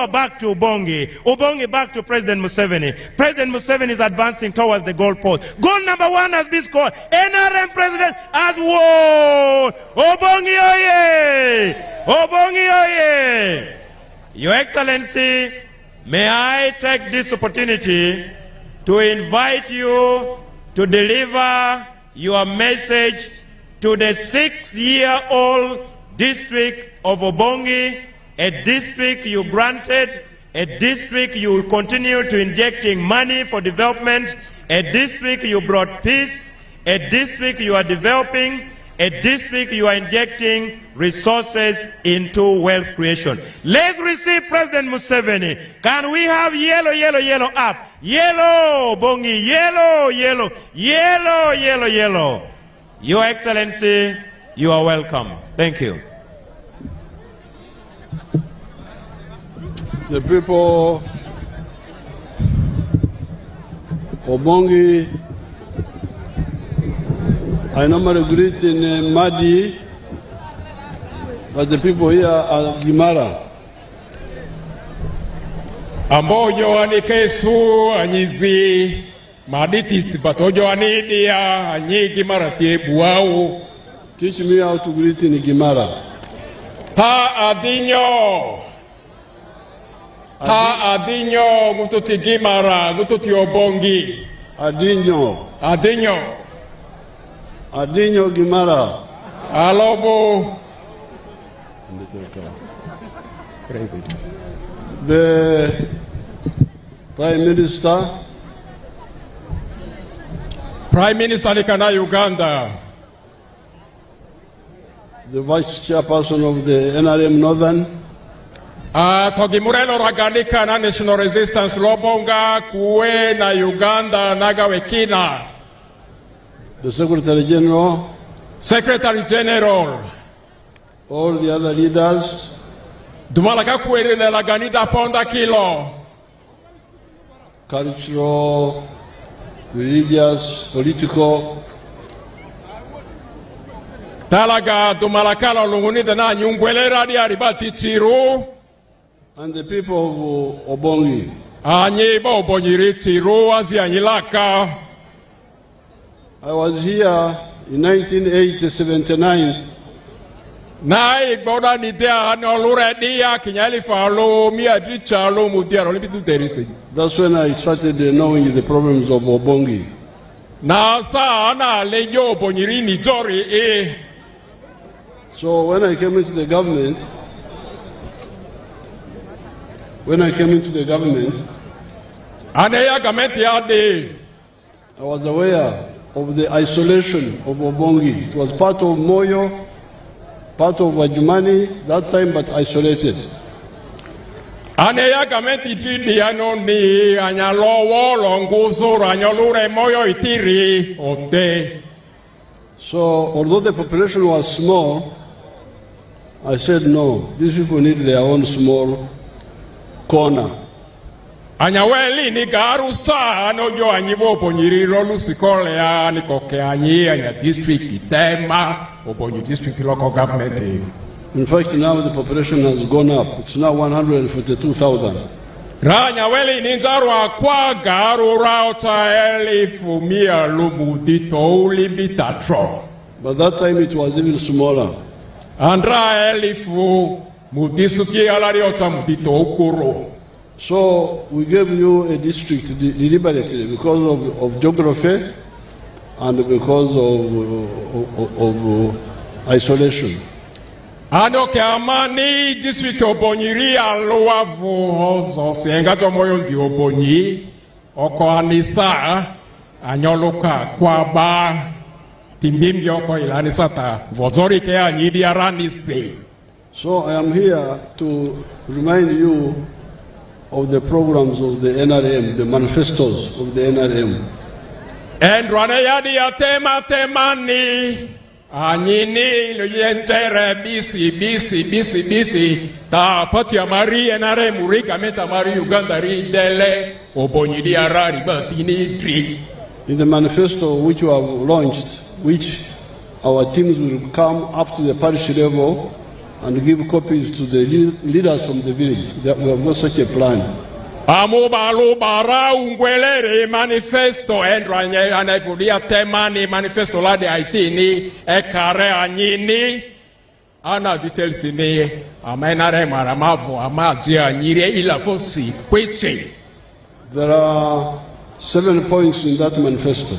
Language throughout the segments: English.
back to Obongi. Obongi back to President Museveni. President Museveni is advancing towards the goalpost. Goal number 1 has been scored. NRM president has won. Obongi oye! Obongi oye! Your Excellency, may I take this opportunity to invite you to deliver your message to the 6-year-old district of Obongi, a district you granted, a district you continue to injecting money for development, a district you brought peace, a district you are developing, a district you are injecting resources into wealth creation. Let's receive President Museveni. Can we have yellow, yellow, yellow up? Yellow, Obongi, yellow, yellow, yellow, yellow, yellow. Your Excellency, you are welcome. Thank you. The people Obongi, I normally greet in Madi, but the people here are Gimara. Ambojo anikesu anyizi Maditis batojo anidia anyi Gimara buau. Teach me how to greet in Gimara. Ta adinyo. Ta adinyo gututi Gimara, gututi Obongi. Adinyo. Adinyo. Adinyo Gimara. Alobo. President. The Prime Minister. Prime Minister Nikana Uganda. The Vice Chairperson of the NRM Northern. Togimurelo Raganika na National Resistance Lobonga kuwe na Uganda nagawekina. The Secretary General. Secretary General. All the other leaders. Dumalaka kuwe na laganida ponda kilo. Cultural, religious, political. Talaga dumalakala lungunida na nyungwelera di aribati tiru. And the people of Obongi. Anyiba Obongi tiru azi anyilaka. I was here in 1979. Na igboda nidea anolure dia kinyali falo mi adricha lo mudia lo libitu terisi. That's when I started knowing the problems of Obongi. Na sa ana lejo Obongi ni jori e. So when I came into the government, I was aware of the isolation of Obongi. It was part of Moyo, part of Wajumani that time, but isolated. So although the population was small, I said, no, these people need their own small corner. Anyaweli ni garusa anojo anyibo Obonyi rolu sikole ani koke anyi anya district Itema Obonyi district local government. In fact, now the population has gone up. It's now 142,000. Anyaweli ni njaru akwa garu rauta elifu mia lumudito ulibitatro. But that time it was even smaller. Andra elifu mudisuki alariota mudito ukuro. So we gave you a district deliberately because of geography and because of isolation. Anoke amani district Obonyi alowavu hozo sengato moyo ngi Obonyi oko anisa anyoloka kwaba timbimbi oko ilanisata vozori ke anyidi aranise. So I am here to remind you of the programs of the NRM, the manifestos of the NRM. And Ranayadi Atema Temani Anini Luyentere BC Ta Patia Marie NRM Murika Meta Marie Uganda Dele Obonyi Diarari Batini Tree. In the manifesto which you have launched, which our teams will come up to the parish level and give copies to the leaders from the village. We have got such a plan. Amobalo bara ungwelere manifesto endranya anafudia temani manifesto la de Haitini ekare anyini ana details ni amenare maramavo amaji anyire ila fosi kweche. There are 7 points in that manifesto.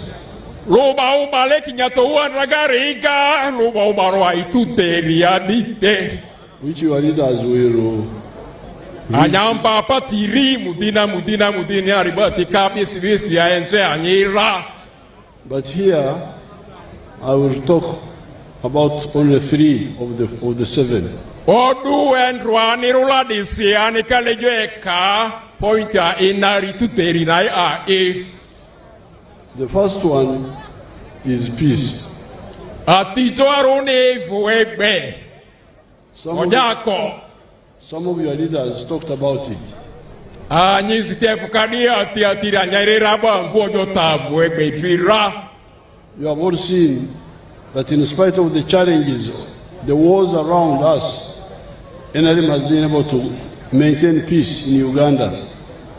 Loba ubale kinyato uanragariga loba ubaro aituteria dite which your leaders will anyamba patiri mudini aribati kapi sivisi ya enche anyira. But here I will talk about only 3 of the 7. Odu endruani rula disi anikalejoeka pointa inari tuteri nai a. The first one is peace. Atijoarone fuegbe. Ojako. Some of your leaders talked about it. You have all seen that in spite of the challenges, the wars around us, NRM has been able to maintain peace in Uganda.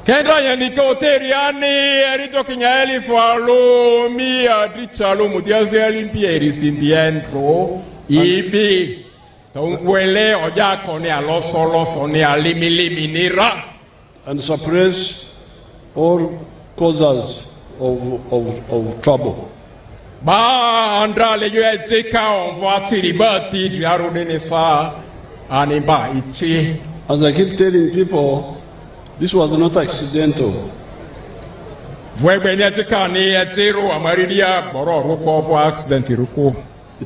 Kendra yanikoteriani erito kinyaeli falo mi adrichalo mudiaze alimpieri sindientro ibi tongwele ojako ni aloso ni alimilimi nira and suppress all causes of trouble. Ba andra le yejeka onva tiribati diarudini sa animba ichi. As I keep telling people, this was not accidental. It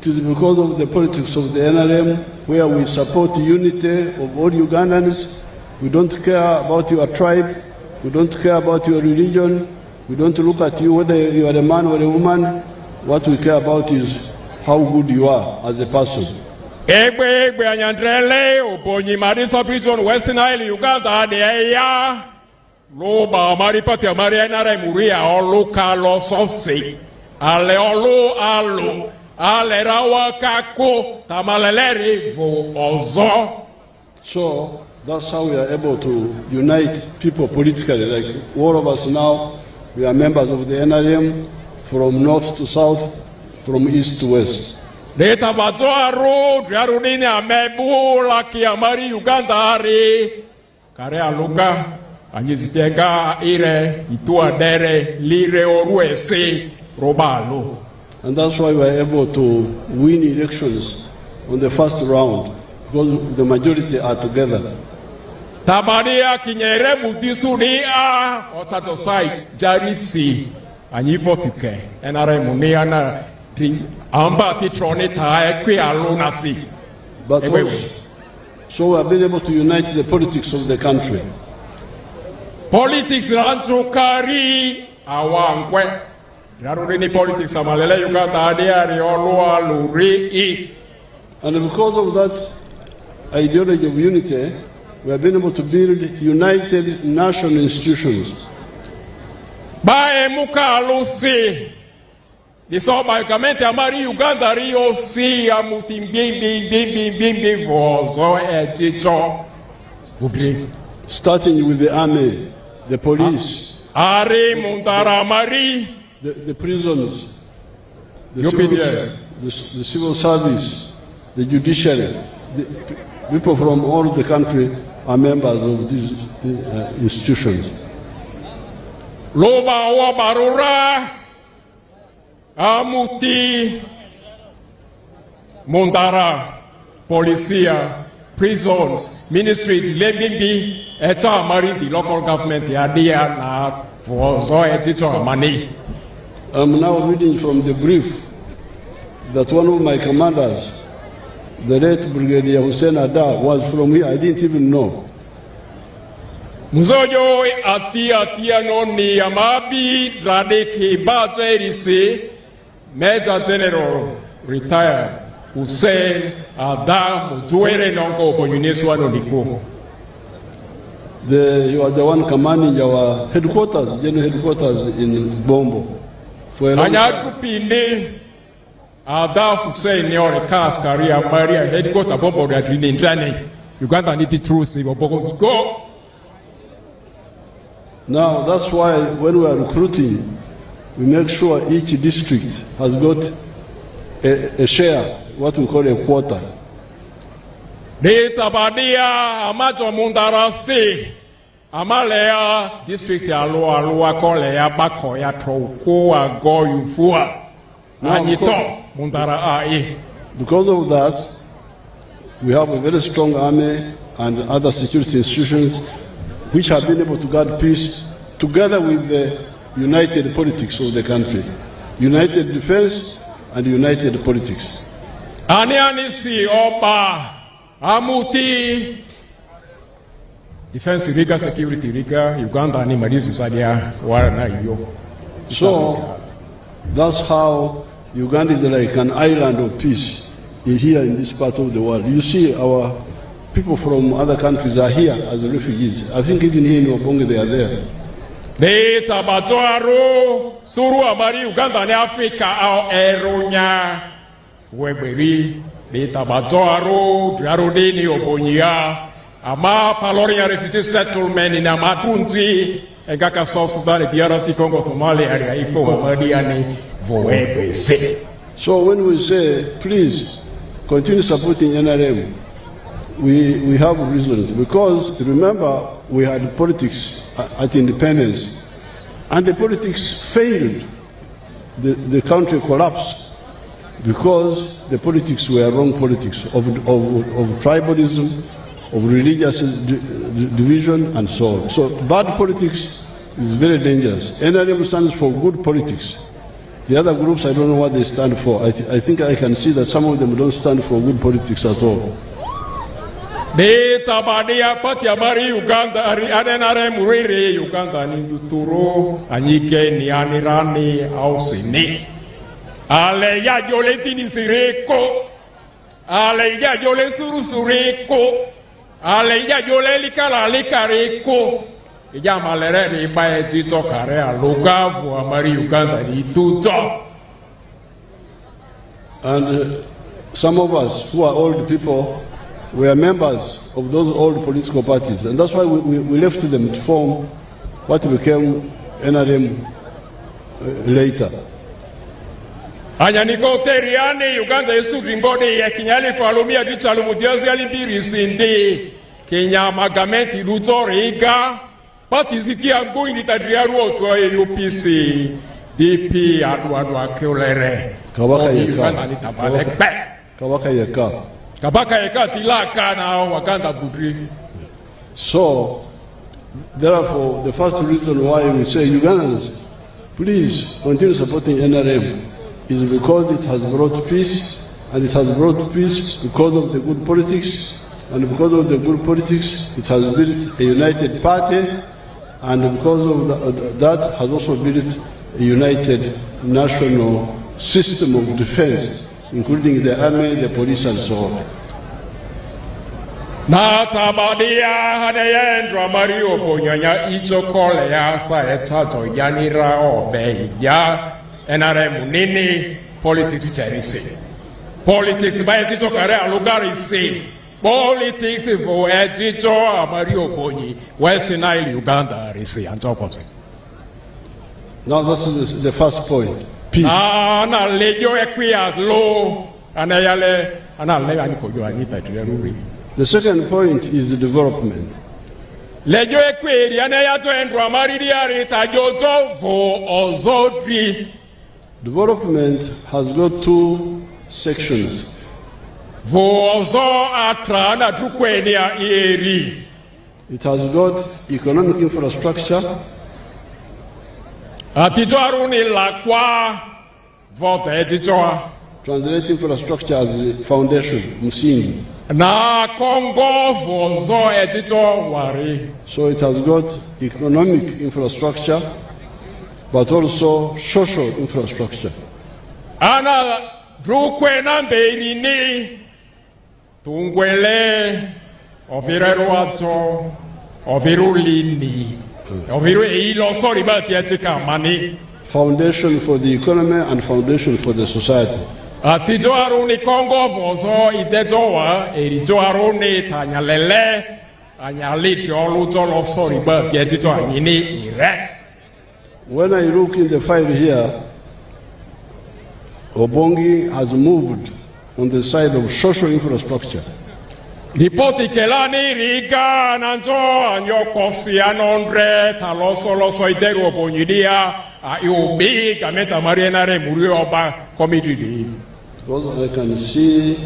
is because of the politics of the NRM, where we support unity of all Ugandans. We don't care about your tribe. We don't care about your religion. We don't look at you whether you are a man or a woman. What we care about is how good you are as a person. Egbe anyandrele Obongi Marisa Prison Western Isle Uganda de ya loba maripati amari enare muria oluka lososi ale olu alu ale rawa kako tamaleri vo ozo. So that's how we are able to unite people politically. Like all of us now, we are members of the NRM from north to south, from east to west. Deta bazoa road yarudini amebu laki amari Uganda ari kare aluga anyizitega ire itua dere lire oruese robalo. And that's why we are able to win elections on the first round, because the majority are together. Tabadia kinyere mutisudia otatosai jarisi anyivotike enare muniana amba titrone taekwe alunasi. But also, so we have been able to unite the politics of the country. Politics ranchukari awangwe yarudini politics amalele Uganda adiari oluwa luri. And because of that ideology of unity, we have been able to build united national institutions. Bae mukalusi disobaiamente amari Uganda rio si amutimbimbi vozo ejicho. Starting with the army, the police, Ari Mundara Mari, the prisons, the civil service, the judiciary. The people from all the country are members of these institutions. Loba wa barura amuti Mundara, policia, prisons, ministry, lebimbi, eta mari the local government yadia na for so etito money. I'm now reading from the brief that one of my commanders, the late Brigadier Hussein Ada, was from here. I didn't even know. Muzojo atia no ni amabi radeke bajerisi Major General retired Hussein Ada Mujuere nongo Obongi no Niko. You are the one commanding our headquarters, general headquarters in Bombo. For a long time. Ada Hussein ni ore kas karia Maria headquarter bobo ya Trinidad. Uganda need the truth Obongi go. Now, that's why when we are recruiting, we make sure each district has got a share, what we call a quota. Dita badia amajo mundarasi amalea district ya alua kole ya bako ya troko ago yufua anyito mundara ai. Because of that, we have a very strong army and other security institutions which have been able to guard peace together with the united politics of the country. United defense and united politics. Ani si opa amuti defense riga security riga Uganda ni marisi sadia wala na hiyo. So that's how Uganda is like an island of peace here in this part of the world. You see, our people from other countries are here as refugees. I think even here in Obongi they are there. Dita bajoaro suru amari Uganda ni Afrika au eronya weberi dita bajoaro diarudini Obonya ama paloria refugee settlement in Amatunzi egaka South Sudan DRC Congo Somalia area iko amadiani voebese. So when we say please continue supporting NRM, we have reasons, because remember we had politics at independence and the politics failed. The country collapsed because the politics were wrong politics of tribalism, of religious division and so on. So bad politics is very dangerous. NRM stands for good politics. The other groups, I don't know what they stand for. I think I can see that some of them don't stand for good politics at all. Dita badia patia mari Uganda ari adenare muriri Uganda ni tuturo anyike ni anirani au sini. Ale ya jole tini sireko. Ale ya jole sureko. Ale ya jole likala likareko. Ija malere ni bae jito kare alugavu amari Uganda ni tuto. And some of us who are old people were members of those old political parties, and that's why we left them to form what became NRM later. Anyaniko teriani Uganda yesu bingode ya kinyali falumia dichalu mudiazi alibiri sindi Kenya magamenti lutoriga patiziki angui nitadriaru otwa UPC DP adu akeolere Kawaka yeka. Kabaka yeka tilaka na wakanda budri. So, therefore, the first reason why we say Ugandans, please continue supporting NRM is because it has brought peace, and it has brought peace because of the good politics, and because of the good politics, it has built a united party, and because of that has also built a united national system of defense, including the army, the police, and so on. Na tabadia hadeyendra Mario Bonyanya ichokole ya sa echacho yanira obe ya NRM nini politics cherisi. Politics ba echicho kare alugari si. Politics for echicho Mario Bonyi West Nile Uganda risi anjokose. Now this is the first point. Peace. Na lejo ekwia lo anayale anale anikojo anita tuleruri. The second point is the development. Lejo ekweri anayato endwa maridi arita jojo fo ozodri. Development has got two sections. Fo ozo atra na drukweni ya eri. It has got economic infrastructure. Atijoaru ni lakwa vote etijoa. Translate infrastructure as foundation, msingi. Na Congo vozo etijo wari. So it has got economic infrastructure, but also social infrastructure. Ana drukwe na mberi ni tungwele ovireru ato oviru lini oviru eilo sorry bati etika mani. Foundation for the economy and foundation for the society. Atijo aruni Kongo vozo idejowa erijo aruni tanyalele anyaliti olujo losori ba tietijo anyini ire. When I look in the file here, Obongi has moved on the side of social infrastructure. Ripoti kelani riga nanjo anyokosi anondre taloso loso ideru obonyidia ayubi kameta mariana re murioba committee. Because I can see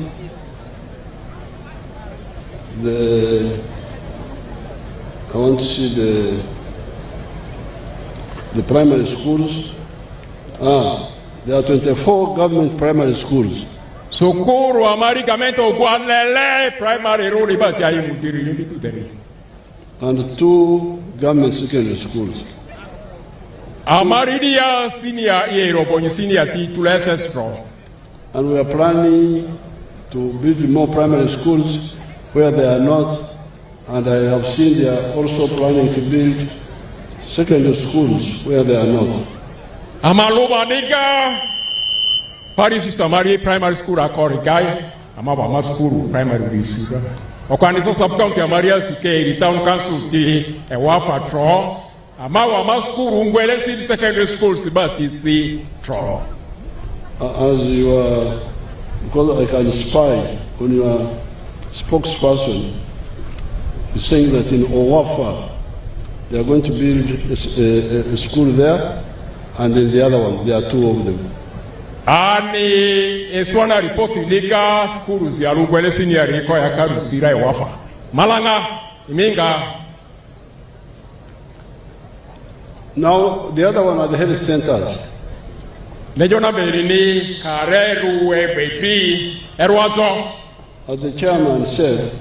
I want to see the primary schools. There are 24 government primary schools. Sukuru amarigamento gualele primary rule but ya mudiri libituderi. And 2 government secondary schools. Amaridia senior yerobo senior titule SS pro. And we are planning to build more primary schools where they are not, and I have seen they are also planning to build secondary schools where they are not. Amalubaniga Paris Samari Primary School Akorigai, Amabama School Primary School. Okaniso Subcounty Amaria Sike, Town Council T, a Wafa Tro, Amawa School, Ungwele City Secondary School, Sibati Tro. As you are, because I can spy on your spokesperson, is saying that in Owafa they are going to build a school there, and in the other one there are 2 of them. Ani eswana report liga schools ya Rugwele senior riko ya Karusira Owafa. Malanga Iminga. Now the other one are the health centers. Lejona Berini Kareru Betri Erwato. As the chairman said,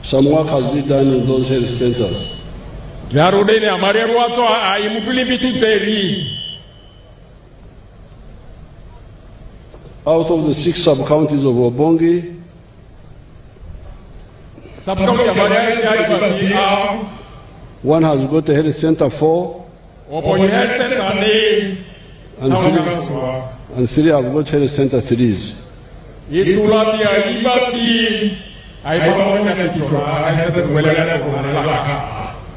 some work has been done in those health centers. Yarudene Amaria Wato Imutuli Bituteri. Out of the 6 sub-counties of Obongi, one has got a health center 4, and 3 have got health center 3s.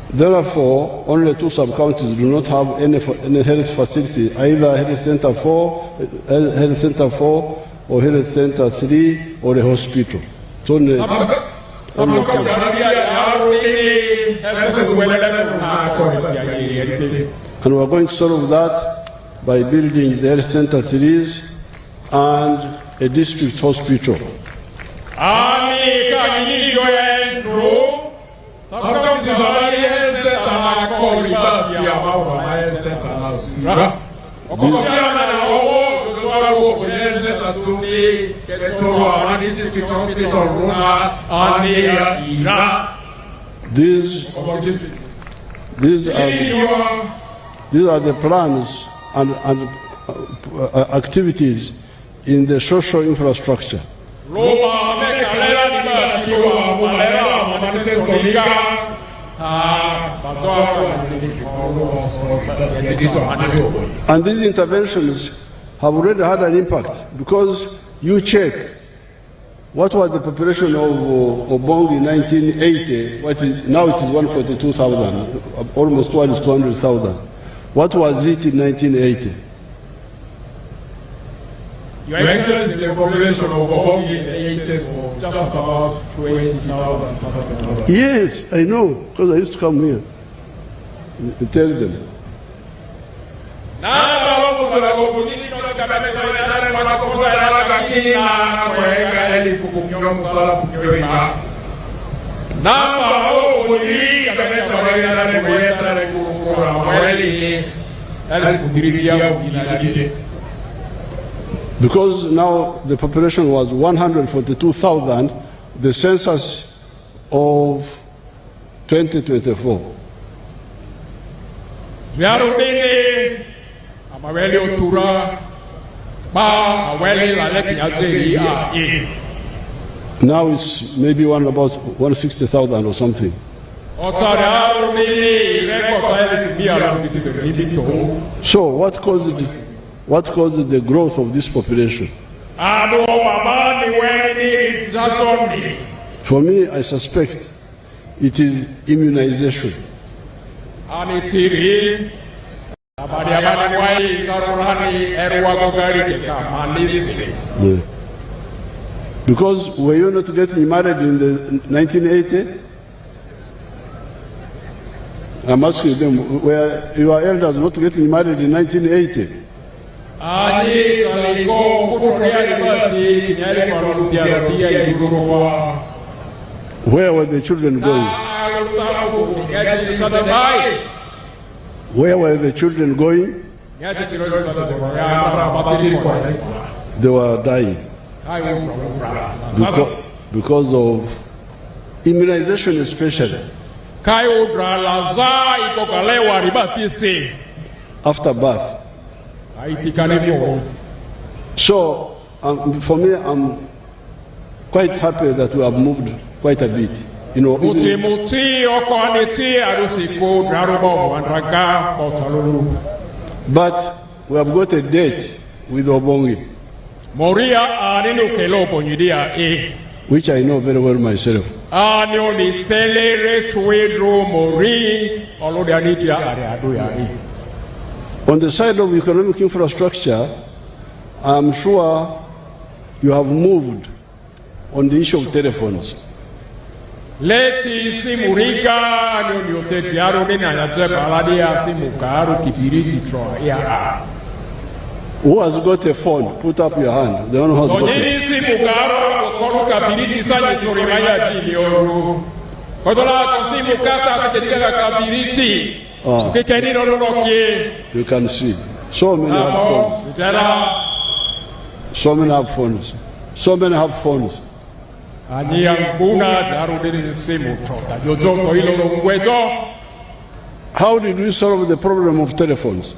Therefore, only 2 sub-counties do not have any health facility, either health center 4, or health center 3, or a hospital. It's only and we're going to solve that by building the health center 3s and a district hospital. These are the plans and activities in the social infrastructure. And these interventions have already had an impact, because you check what was the population of Obongi in 1980, now it is 142,000, almost 200,000. What was it in 1980? Your Excellency, the population of Obongi in the 80s was just about 20,000. Yes, I know, because I used to come here and tell them. Because now the population was 142,000, the census of 2024. Now it's maybe about 160,000 or something. So what caused it? what causes the growth of this population. For me, I suspect it is immunization. Yeah. Because were you not getting married in the 1980? I'm asking them, were your elders not getting married in 1980? Where were the children going? Where were the children going? They were dying. Because of immunization especially. After birth. So, for me, I'm quite happy that we have moved quite a bit. You know, but we have got a date with Obongi, which I know very well myself. On the side of economic infrastructure, I'm sure you have moved on the issue of telephones. Who has got a phone? Put up your hand. The one who has got you can see. So many have phones. So many have phones. So many have phones. How did we solve the problem of telephones?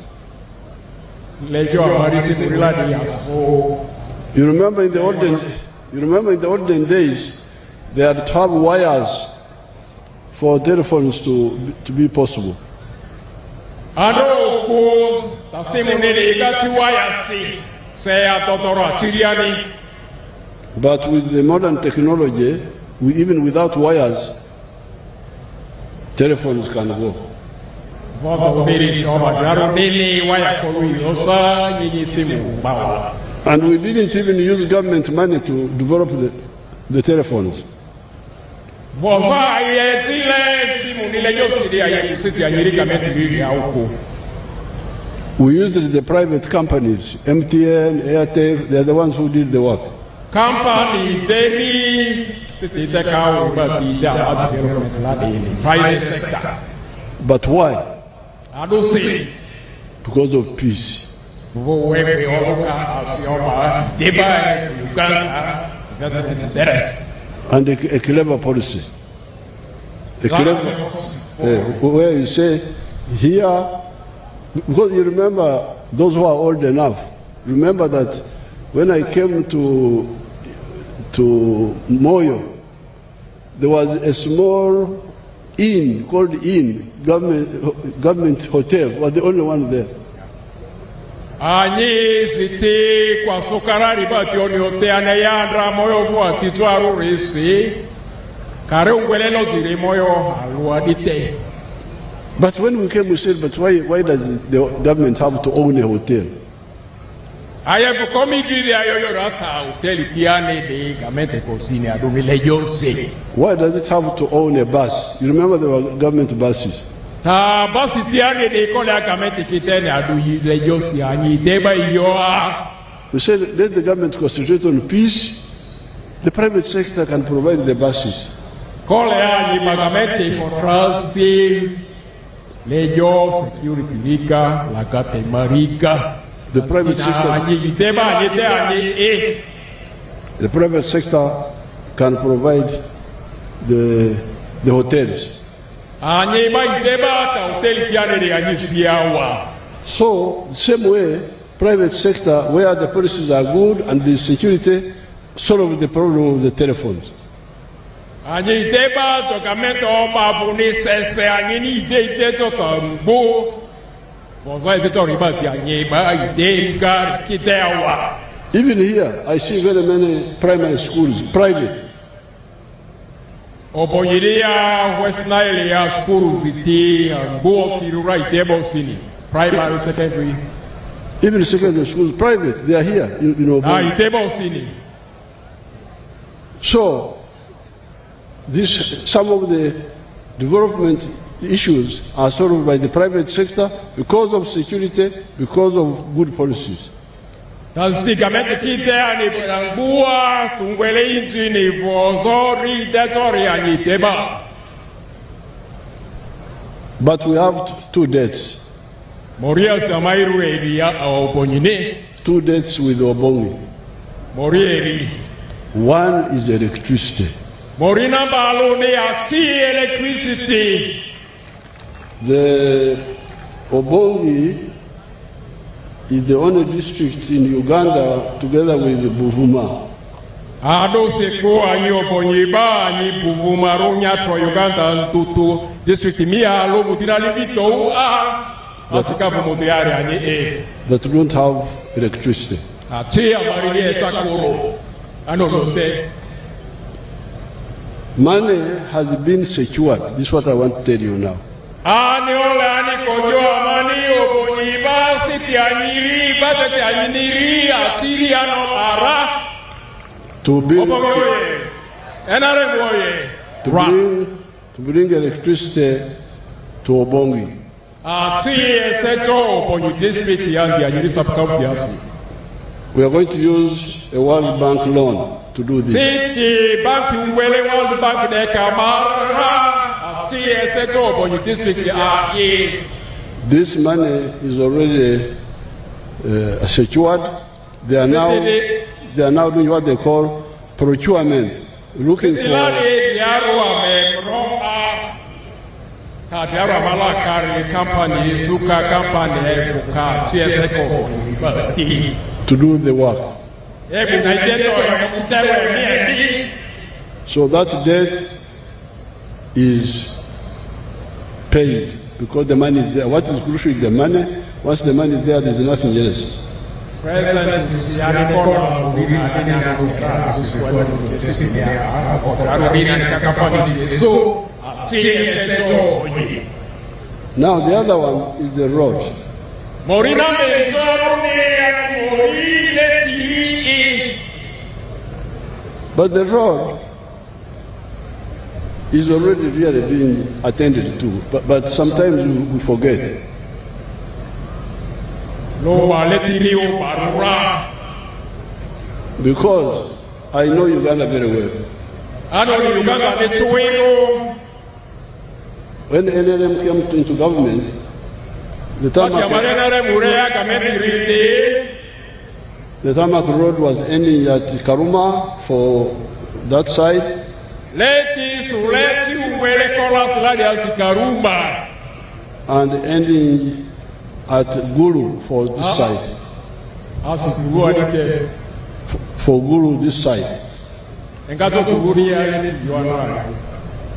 You remember in the olden days, they had to have wires for telephones to be possible. But with the modern technology, even without wires, telephones can go. And we didn't even use government money to develop the telephones. We used the private companies, MTN, Airtel, they're the ones who did the work. Private sector. But why? Because of peace. And a clever policy. Where you say, here, because you remember, those who are old enough, remember that when I came to Moyo, there was a small inn called Inn, government hotel, was the only one there. But when we came, we said, but why does the government have to own a hotel? Why does it have to own a bus? You remember there were government buses. We said, let the government concentrate on peace. The private sector can provide the buses. The private sector can provide the hotels. So, same way, private sector, where the policies are good and the security, solve the problem of the telephones. Even here, I see very many primary schools, private. West Nile schools, primary, secondary. Even secondary schools, private, they are here in Obongi. So, some of the development issues are solved by the private sector because of security, because of good policies. But we have two deaths. 2 deaths with Obongi. One is electricity. The Obongi is the only district in Uganda together with Buvuma. That don't have electricity. Money has been secured. This is what I want to tell you now. To bring electricity to Obongi. We are going to use a World Bank loan to do this. This money is already secured. They are now doing what they call procurement, looking for. To do the work. So that debt is paid because the money is there. What is crucial is the money. Once the money is there, there is nothing else. Now the other one is the road. But the road is already really being attended to, but sometimes we forget. Because I know Uganda very well. When NLM came into government, the tarmac road was ending at Karuma for that side. And ending at Guru for this side. For Guru this side.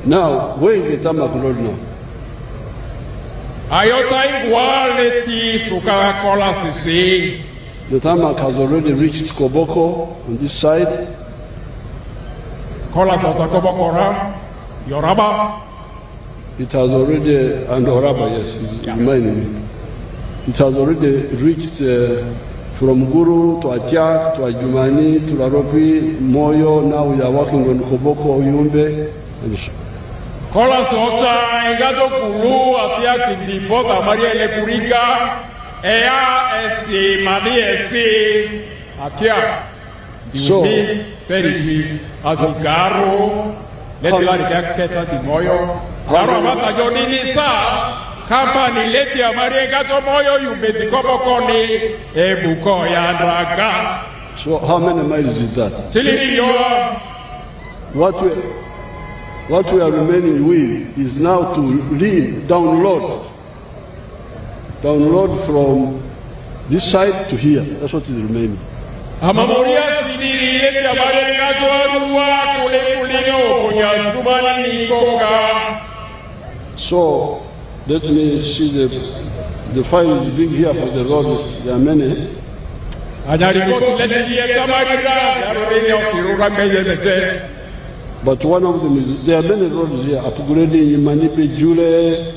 Now, where is the tarmac road now? The tarmac has already reached Koboko on this side. It has already, and Oraba, yes, remind me. It has already reached from Guru to Atiak, to Ajumani, to Laropi, Moyo. Now we are working on Koboko, Yumbe, and so, so how many miles is that? What we are remaining with is now to download from this side to here. That's what is remaining. So Let me see the files big here for the road. There are many. But one of them is, there are many roads here. Upgrading Imanipe Jule.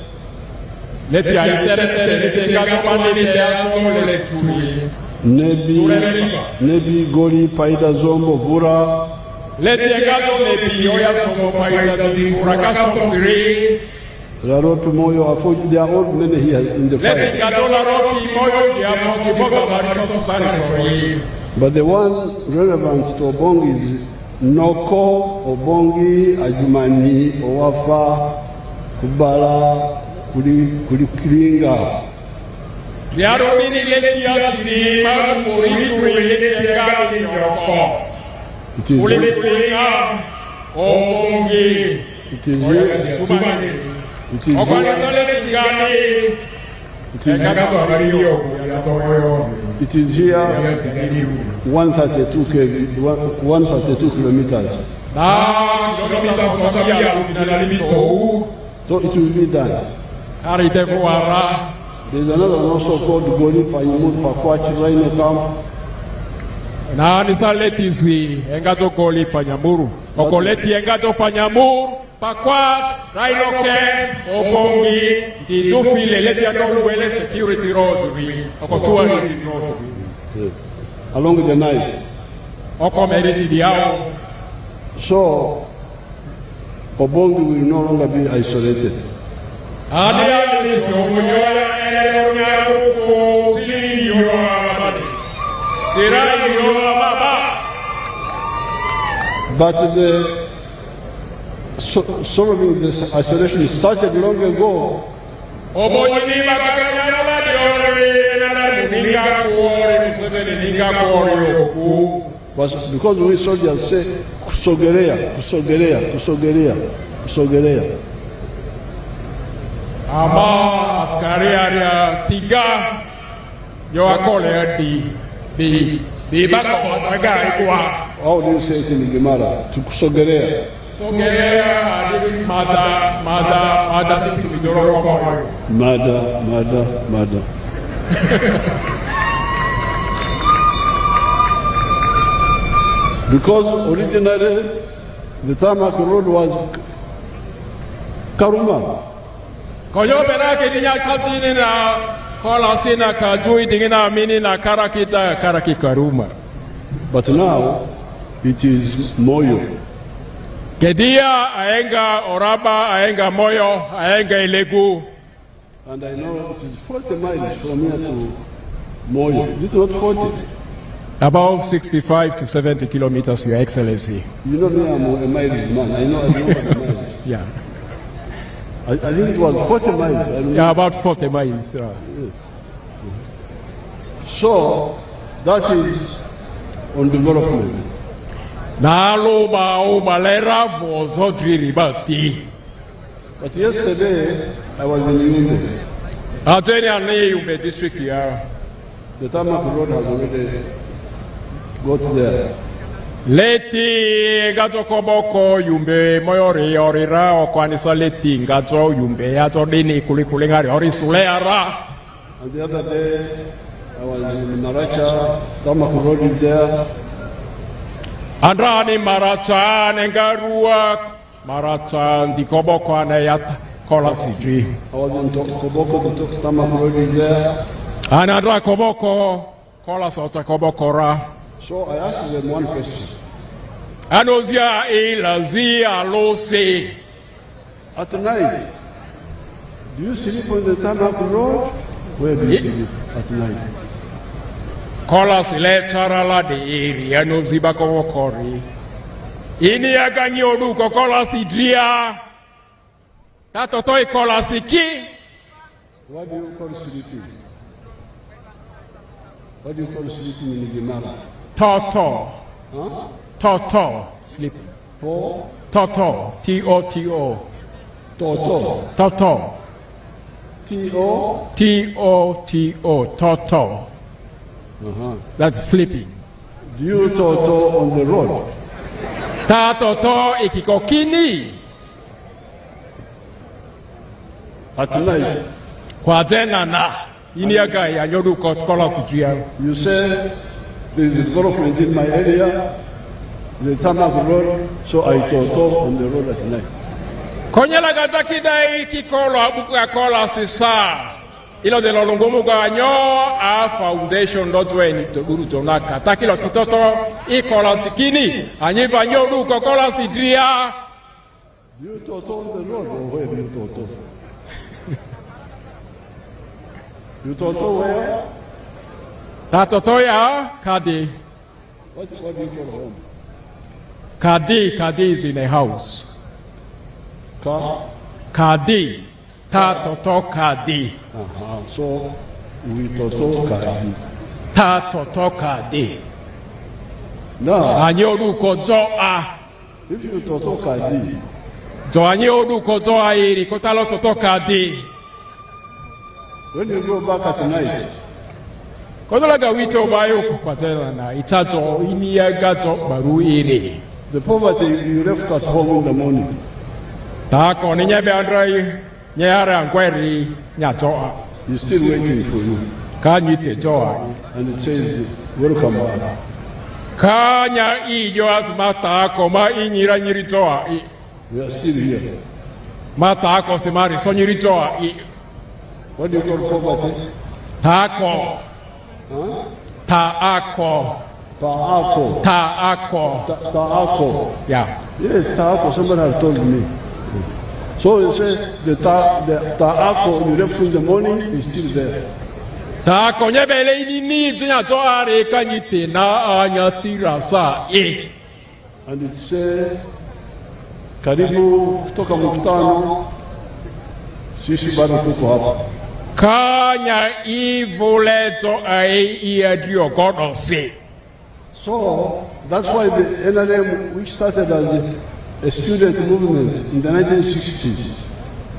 Nebi Gori Paida Zombo Vura. Laropi Moyo, there are all many here in the file. But the one relevant to Obongi is Noko, Obongi, Ajumani, Owafa, Kubala, Kulikiringa. It is here 132 kilometers. So it will be done. There's another one also called Goli Payimur Pakwachi Raine Camp. Engato Goli Panyamuru. Okoleti Engato Panyamur. Pakwat, Railoke, Obongi, the Dufile, let the Wele security road along the night. So, Obongi will no longer be isolated. But solving this isolation started long ago. But because we soldiers say Kusogerea, Kusogerea, Kusogerea, Kusogerea. Ama askaria tiga yo akole di bako mataga ikwa. How do you say it in Gemara? To Kusogerea. Mada. Because originally the tarmac road was Karuma. But now it is Moyo. Kedia aenga oraba aenga moyo aenga ilegu. And I know it is 40 miles from here to Moyo. This is not 40. About 65 to 70 kilometers, Your Excellency. You know me, I'm a miles man. I know what miles. Yeah. I think it was 40 miles. Yeah, about 40 miles. Yes. So that is on development. But yesterday, I was in Yumbe district here. The tarmac road has already got there. Leti gato koboko Yumbe moyori orira okwanisa leti gato Yumbe yato dini kulikulingari orisuleara. And the other day, I was in Maracha, tarmac road is there. Andrani Maracha Nengarua Maracha Dikoboko Anayat Kola Sidri. I was in Koboko, the tarmac road is there. Anadra Koboko Kola Sota Kobokora. So I asked them one question. Anozia Elazia Lose. At night, do you sleep on the tarmac road? Where do you sleep at night? Kola Sile Charala de Eri Anoziba Kobokori. Ini Aganyodu Kola Sidria. Tatotoi Kola Siki. What do you call sleeping? What do you call sleeping in Gemara? Toto. Huh? Toto. Sleeping. For? Toto. T-O-T-O. Toto. Toto. T-O? T-O-T-O. Toto. That's sleeping. Do you Toto on the road? Ta Toto ikikokini. At night, Kwa tena na iniaga ya nyodu kola sikria. you say there is development in my area, the tarmac road, so I toto on the road at night. Konyela gataki dai kikolo abuka kola sisa. Ilo de lo longomu ganyo a foundation dotwe ni toguru tonaka. Takilo kitoto ikola sikini. Anyiva nyodu kola sikria. Do you toto on the road or where do you toto? You toto where? Tatotoya kadi. What do you call home? Kadi is in a house. Kadi. Tatoto kadi. So we toto kadi. Tatoto kadi. Now, Anyodu kojoa. if you toto kadi, Jo anyodu kojoa iri kotalo toto kadi. when you go back at night, Kodolaga wito bayo kwa tena na itato iniagato baru iri. the poverty you left at home in the morning, Tako ni nyebe andrai nyara ngweri nyajoa. is still waiting for you. Kanyite joa. And it says, welcome back. Kanya ijo mata ko ma inyira nyiri joa. We are still here. Mata ko semari so nyiri joa. What do you call poverty? Tako. Taako. Taako. Taako. Taako. Yeah. Yes, Taako, somebody has told me. So you say the Taako you left in the morning is still there. Taako nyebele ini dunya joa re kanyite na anyatira sa And it says, karibu kutoka mkutano, sisi bado tuko hapa. Kanya ivoleto ai iadio godosi. So that's why the NRM, which started as a student movement in the 1960s,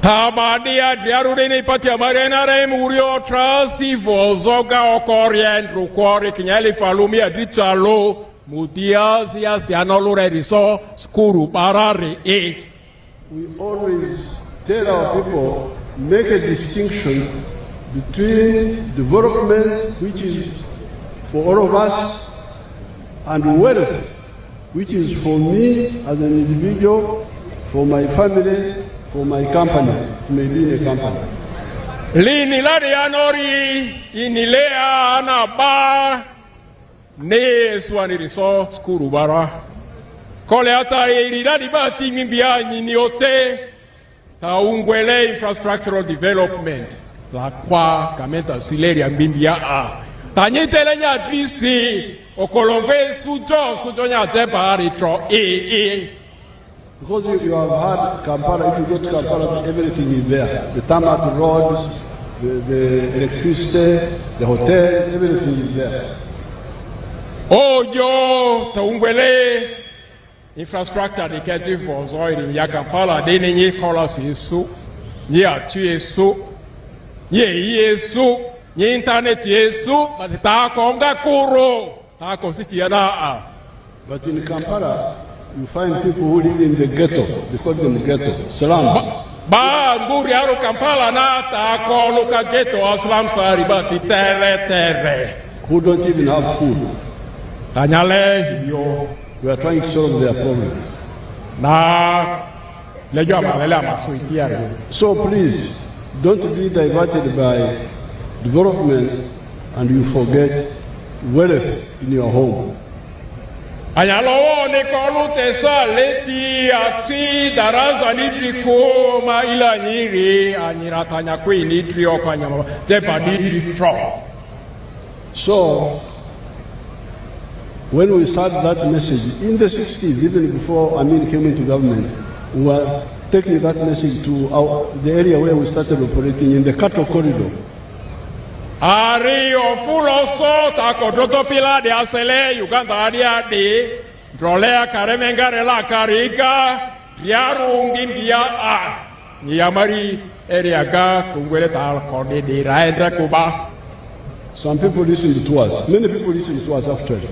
Tabadia diarudini patia marena re murio trasti vozoga okorien rukwori kinyali falumi aditalo mutiasi asianolore riso skuru barari we always tell our people, make a distinction between development, which is for all of us, and wealth, which is for me as an individual, for my family, for my company, it may be a company. Lini lari anori inilea na ba ne swani riso skuru bara kole ata iriradi ba tingimbia nyini ote taungwele infrastructural development la kwa kamenta sileria mbimbia a tanyitele nya trisi okolongwe sujo nya zeba retro Because you have had Kampala, if you go to Kampala, everything is there. The tarmac roads, the electricity, the hotel, everything is there. Oyo taungwele infrastructure dedicated for oil in Kampala deni nye kola sisu nye atu yesu nye yesu nye internet yesu matita konga kuro ta kositi yana. But in Kampala, you find people who live in the ghetto. They call them ghetto, slums. Ba nguri aro Kampala na ta ko luka ghetto aslam sari ba tere Who don't even have food. tanyale yo We are trying to solve their problem. na lejo amalele amasuitia. So please, don't be diverted by development and you forget wealth in your home. Anyalowo ne kolu tesa leti ati darasa nidri koma ila nyiri anyiratanya kwe nidri okanyama jeba nidri tro. So, when we started that message, in the 60s, even before Amin came into government, we were taking that message to the area where we started operating in the cattle corridor. Ari ofulo so takototo pila de asele Uganda adia de drolea karemengare la karika diarungi dia a niyamari area ga tungwele tal kode de raendra kuba. Some people listened to us. Many people listened to us actually.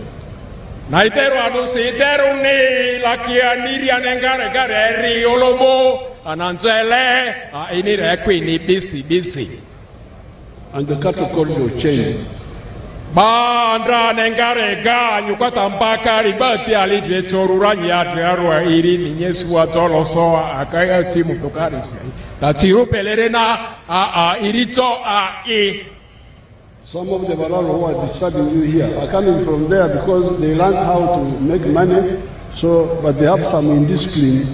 Naiteru adusiiteru ni lakia niria nengare gare ri olobo ananzele inire kwini bisi. And the cattle corridor changed. Ba andra nengare ga nyukata mpaka ribati alidre chorurani atriarwa iri ninyesu atolo so akaya timu tokarisi. Tatiru pelerena irito Some of the Bararo who are disturbing you here are coming from there because they learned how to make money, but they have some indiscipline.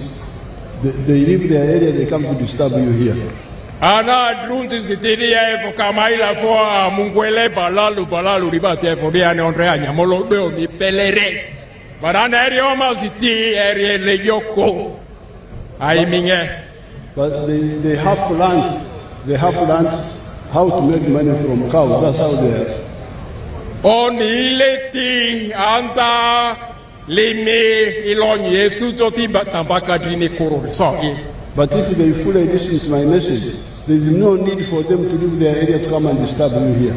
They leave their area, they come to disturb you here. Ana drunti sitiria efo kamaila fo mungwele balalu ribati efo dia ne onre anyamolo beo mi pelere. Barana erioma siti eri leyoko. Aiminge. But they have learned how to make money from cows. That's how they are. Onileti anda limi ilonye Yesu toti batambaka dini koro so. But if they fully listen to my message, there is no need for them to leave their area to come and disturb you here.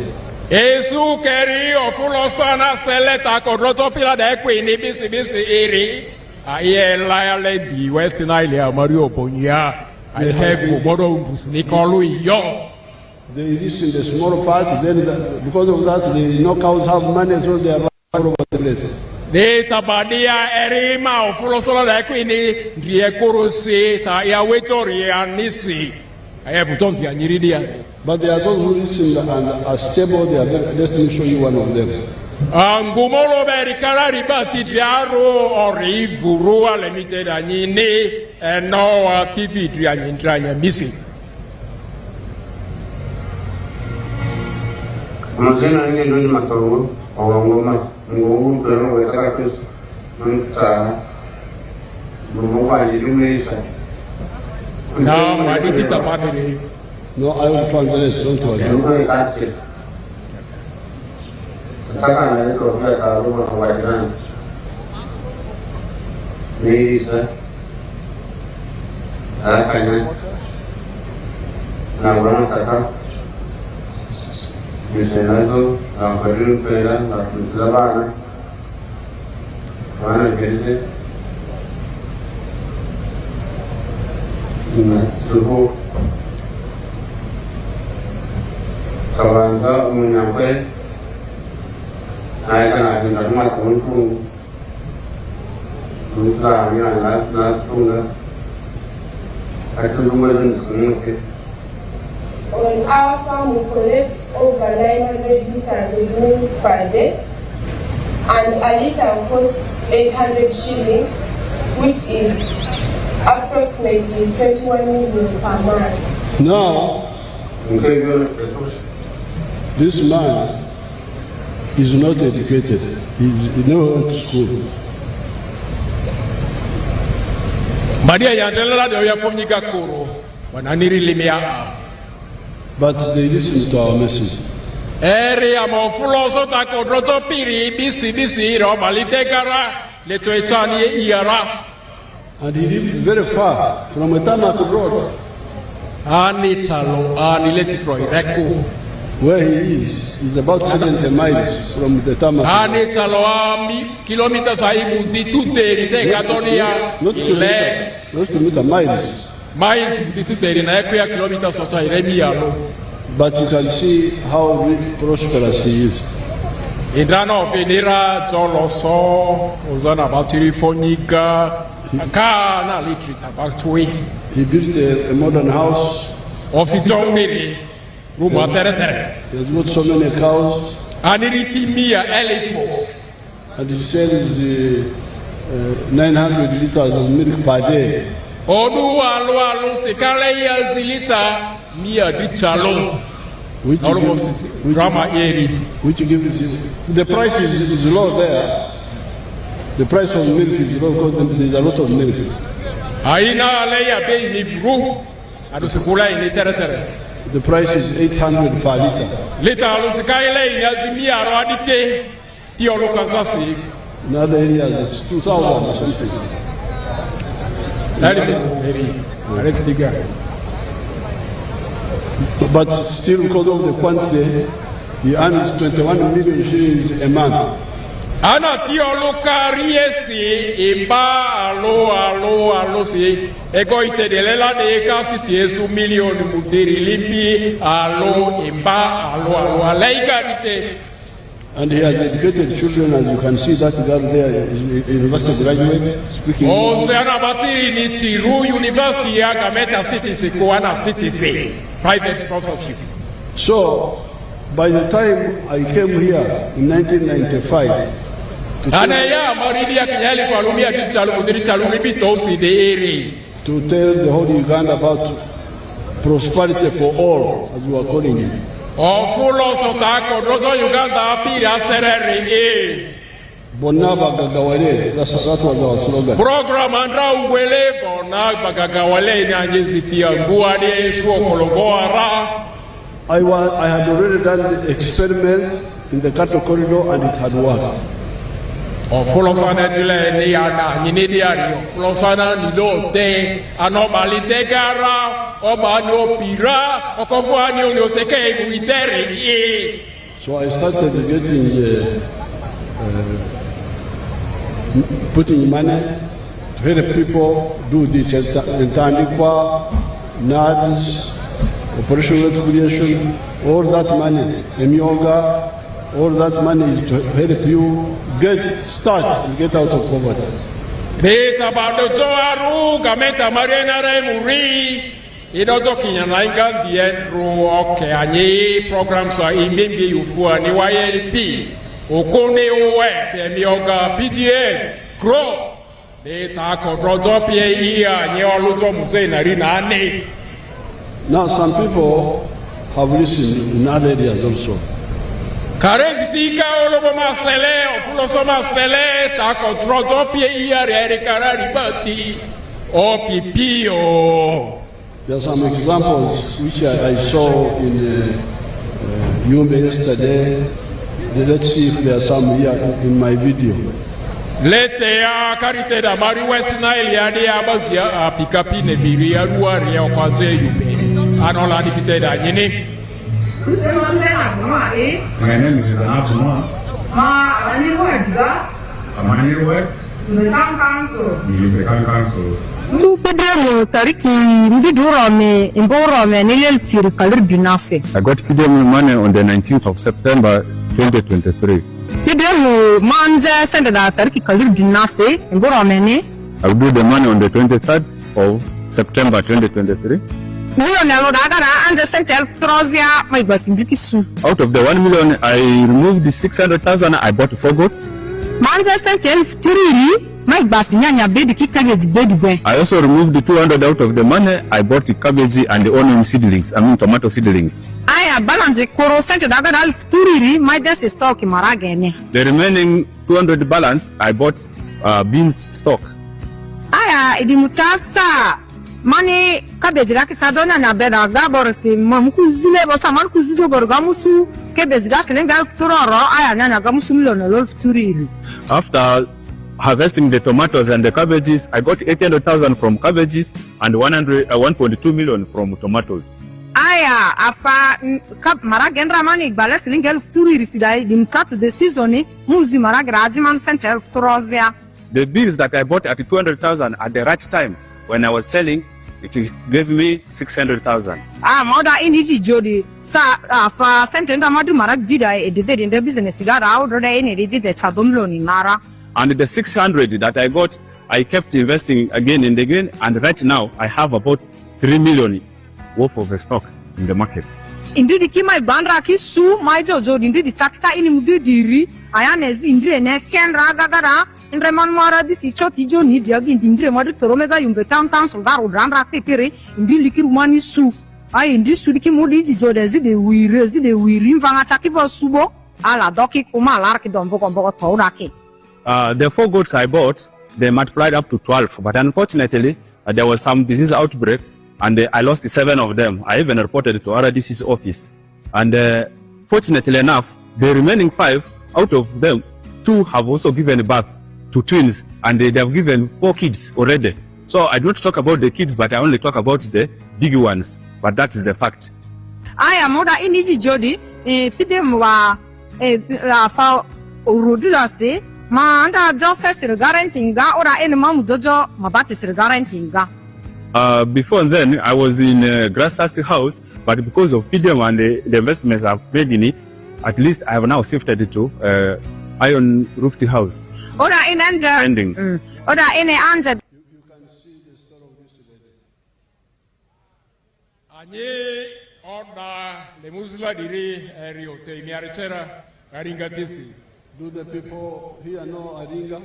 Yesu keri ofulo sana seleta kodroto pila de kwini bisi iri. Aye laile di West Nile Mario Bonya. I have borrowed Nicolo yo. They listen the small part, then because of that, the no cows have money, so they are all over the place. De tabadia erima ofulosola da kwini die kurusi ta ya wetori anisi. I have told you anyridia. But they are those who listen and are stable. They are very, let me show you one of them. Angumolo berikala ribati diaro ori vurua lemite da nyini no TV drianya misi. Mazina ni ndio matoru awangoma ngumu pero wetaka pesa mta mmoja ilimuisa. Na maditi tapani. No, I will translate. Don't worry. Saka na iko kwa karuma kwa jirani. Ni isa. Akanya. Na bwana saka. Misalnya na perlu pera na labana. Mana kerja. Zuku. Kawan kau menyampai. Ai kana din da kuma kuntu kunta ni na tunga atun ruwan sun ke. On our farm, we collect over 900 liters of milk per day, and a liter costs 800 shillings, which is approximately 21 million per month. Now, this man is not educated. He never went to school. Maria yandelela de ya fomnyika koro wananiri limia. But they listen to our message. Eri amofuloso ta kodroto piri bisi ro balite kara le toechani iara. And he lived very far from a tarmac road. Ani chalo ani leti troi reku. Where he is about 70 miles from the tarmac. Ani chalo kilometers aibu di tuteri de katonia. Not kilometer, miles. Miles di tuteri na equia kilometers of Iremia. But you can see how prosperous he is. Indrano venira joloso uzana batiri fonika kana litri tabatui. He built a modern house. Ofsitomiri rumo tere. He has got so many cows. Aniriti mia elefo. And he sells 900 liters of milk per day. Odu alu sekale ya zilita mia di chalo. Which gives you, the price is low there. The price of milk is low because there's a lot of milk. Aina leya bei ni vru. Adu sekula ini tere. The price is 800 per liter. Lita alu sekale ya zimia ro adite ti olu kansasi. In other areas it's 2,000 or something. That is very bigger. But still, because of the quantity, he earns 21 million shillings a month. Ana tiolo kariesi imba alo si ego itedelela de kasi tiesu milioni mudiri limpi alo imba alo alaika dite. And he has educated children, as you can see that girl there is a university graduate speaking. Oh, Sena Batiri ni Chiru University ya Gameta City Sikuana City Fee, private sponsorship. So, by the time I came here in 1995, to tell the whole Uganda about prosperity for all, as you are calling it. Bonaba Gagawale, that was our slogan. Program andra ugwele bonaba Gagawale na nyeziti nguade eswo kologora. I had already done the experiment in the cattle corridor and it had worked. Fulosana jule ni ana nyini diario fulosana nilote anobalite gara obano pira okofwani onoteke ibuiteri. So I started getting putting money to help people do this Ntandikwa, NADS, operational creation, all that money, Emyoga, all that money is to help you start and get out of poverty. Beta bado joaru gameta marena remuri idoto kinyanainga diendro okay anyi programs are indembi ufua ni YLP okone uwe Emyoga PDA grow beta kontrojo pie iya nye oluto Museveni na ane. Now some people have listened in other areas also. Karestika oloboma sele ofulosoma sele ta kontrojo pie iya re karari bati o pipio. There are some examples which I saw in Yumbe yesterday. Let's see if there are some here in my video. Lete ya karite da mari West Nile ya dia bazia pikapi ne biria ruari ya kwaze Yumbe. Anola dikite da nyini. My name is Abuma. The town council. Tu pedemo tariki mbiduro me imboro me nilel firi kalir binase. I got PDM money on the 19th of September 2023. PDM manze send da tariki kalir binase imboro me ne. I will do the money on the 23rd of September 2023. Out of the 1 million, I removed the 600,000. I bought 4 goats. I also removed the 200 out of the money. I bought the cabbage and the onion seedlings. I mean tomato seedlings. The remaining 200 balance, I bought beans stock. Money cabbage like Sadona na beda gaborsi mamkuzile bosa markuzijo borgamusu cabbage gas lenga turoro aya na gamusu milona lolf turiri. After harvesting the tomatoes and the cabbages, I got 800,000 from cabbages and 1.2 million from tomatoes. Aya afa maragendra mani balas lenga turiri sidai dimtat the season muzi maragraji man center turozia. The beans that I bought at 200,000 at the right time when I was selling, it gave me 600,000. Mother in Iji Jody, for Sentenda Madu Marak did I did in the business got out or any did the Chadom loan in Nara. And the 600 that I got, I kept investing again and again, and right now I have about 3 million worth of stock in the market. Indeed, the Kimai Bandraki Su, my Jojo, indeed the Chaka in Mudiri, Ayanes Indri and Ken Ragagara. In Remanwara, this is Chotijo need in the Mother Toromega, in the town council, Randra Pepere, in the Likirumani Su. I in this Sudiki Modi, Jodezi, we reside, we Rimvanataki Subo, Ala Doki, Kuma, Larki, Dombo, Toraki. The 4 goats I bought, they multiplied up to 12, but unfortunately, there was some disease outbreak, and I lost 7 of them. I even reported to RDC's office. And fortunately enough, the remaining 5, out of them, 2 have also given birth to twins, and they have given 4 kids already. So I don't talk about the kids, but I only talk about the big ones. But that is the fact. I am more in Iji Jody, Pidemwa, for Urudulase, Ma anda jose sir garantinga ora ene mamu dojo mabati sir garantinga. Before then, I was in Grass House, but because of PDM and the investments I've made in it, at least I have now shifted it to Iron Roofed House. Ora in Endings. Ora ene anza. You can see the story of this lady. Anye orda le musla diri rio te miarechera aringa disi. Do the people here know Aringa?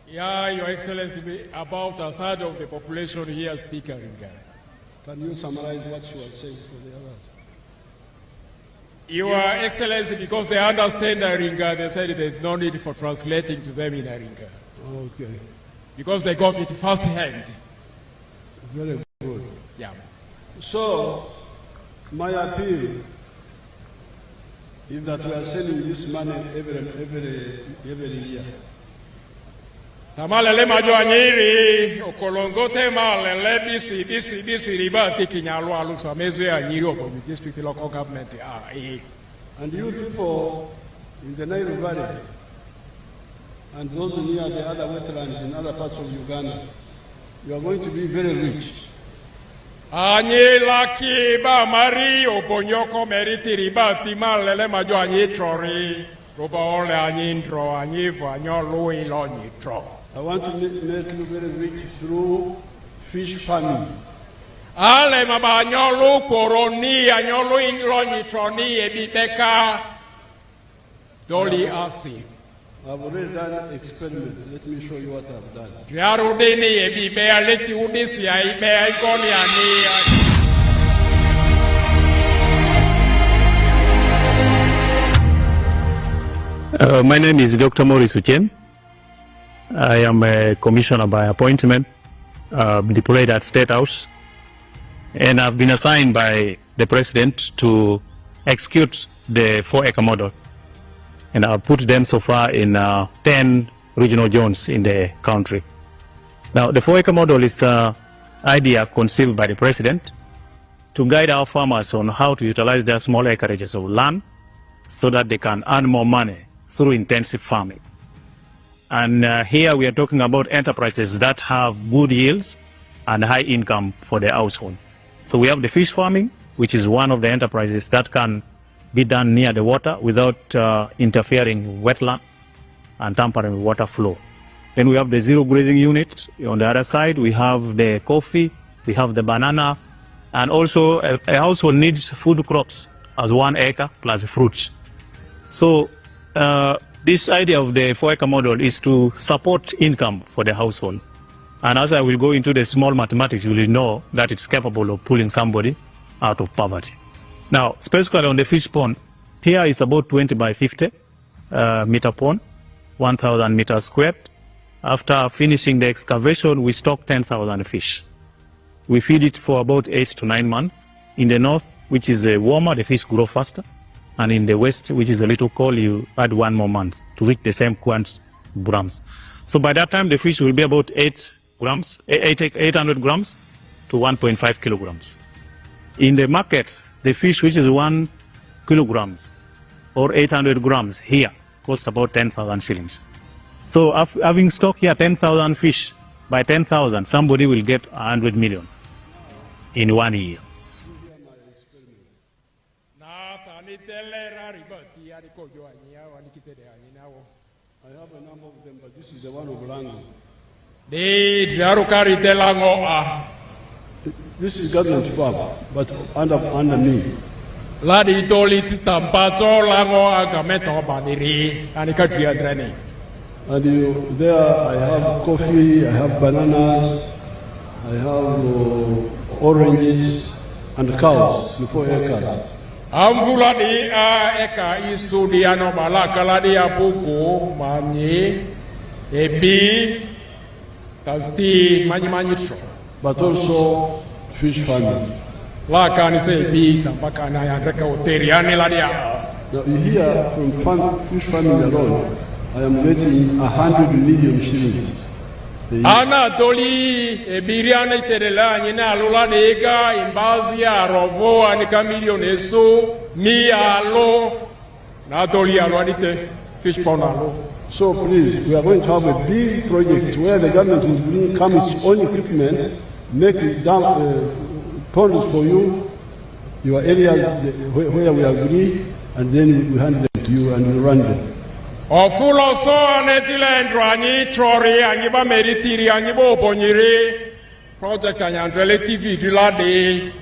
Yeah, Your Excellency, about a third of the population here speak Aringa. Can you summarize what she was saying for the others? Your Excellency, because they understand Aringa, they said there's no need for translating to them in Aringa. Okay, Because they got it first hand. very good. Yeah. So, my appeal is that we are sending this money every year. Tamalele majo anyiri okolongote malele bisi riba tikinyalo alusa meze anyiri Obongi district local government And you people in the Nile Valley and those near the other wetlands in other parts of Uganda, you are going to be very rich. Anyela kiba mari Obonyoko meriti riba timalele majo anyitrori roba ole anyintro anyifu anyolo ilo nyitro. I want to make you very rich through fish farming. Ale maba anyolo koroni anyolo ilo nyitroni ebibeka doli asi. I've already done an experiment. Let me show you what I've done. Yarudini ebibe aleti udisi ya ibe ikoni ani. My name is Dr. Omuri. I am a commissioner by appointment, deployed at State House, and I've been assigned by the President to execute the 4-acre model. And I've put them so far in 10 regional zones in the country. Now, the 4-acre model is an idea conceived by the President to guide our farmers on how to utilize their small acreages of land so that they can earn more money through intensive farming. And here we are talking about enterprises that have good yields and high income for the household. So we have the fish farming, which is one of the enterprises that can be done near the water without interfering with wetland and tampering with water flow. Then we have the zero grazing unit. On the other side, we have the coffee, we have the banana, and also a household needs food crops as 1 acre plus fruits. So this idea of the 4-acre model is to support income for the household. And as I will go into the small mathematics, you will know that it's capable of pulling somebody out of poverty. Now, specifically on the fish pond, here is about 20 by 50 meter pond, 1,000 meters squared. After finishing the excavation, we stock 10,000 fish. We feed it for about 8 to 9 months. In the north, which is warmer, the fish grow faster. And in the west, which is a little cold, you add 1 more month to reach the same grams. So by that time, the fish will be about 800 grams to 1.5 kilograms. In the market, the fish which is 1 kilograms or 800 grams here costs about 10,000 shillings. So having stock here 10,000 fish, by 10,000, somebody will get 100 million in 1 year. I have a number of them, but this is the one of Lango. This is government farm, but under me. Ladi toli tampato lango agameto baniri anikatria dreni. And there I have coffee, I have bananas, I have oranges and cows, 4 acres. Amvula di eka isu di ano balaka ladi apuku mani ebi tasti manyi tro. But also fish farming. Laka ni se ebi tampaka na ya reka oteriani ladi ya. Now you hear from fish farming alone, I am getting 100 million shillings. Ana doli ebiriana iterela nyina alula nega imbazi ya rovo anika milioni so mi alo na doli alo anite fish pond alo. So please, we are going to have a big project where the government will come its own equipment, make ponds for you, your areas where we agree, and then we hand them to you and you run them. Ofulo so netilendro anyi trori anyi ba meritiri anyi bo obonyire project anyandrele TV dilade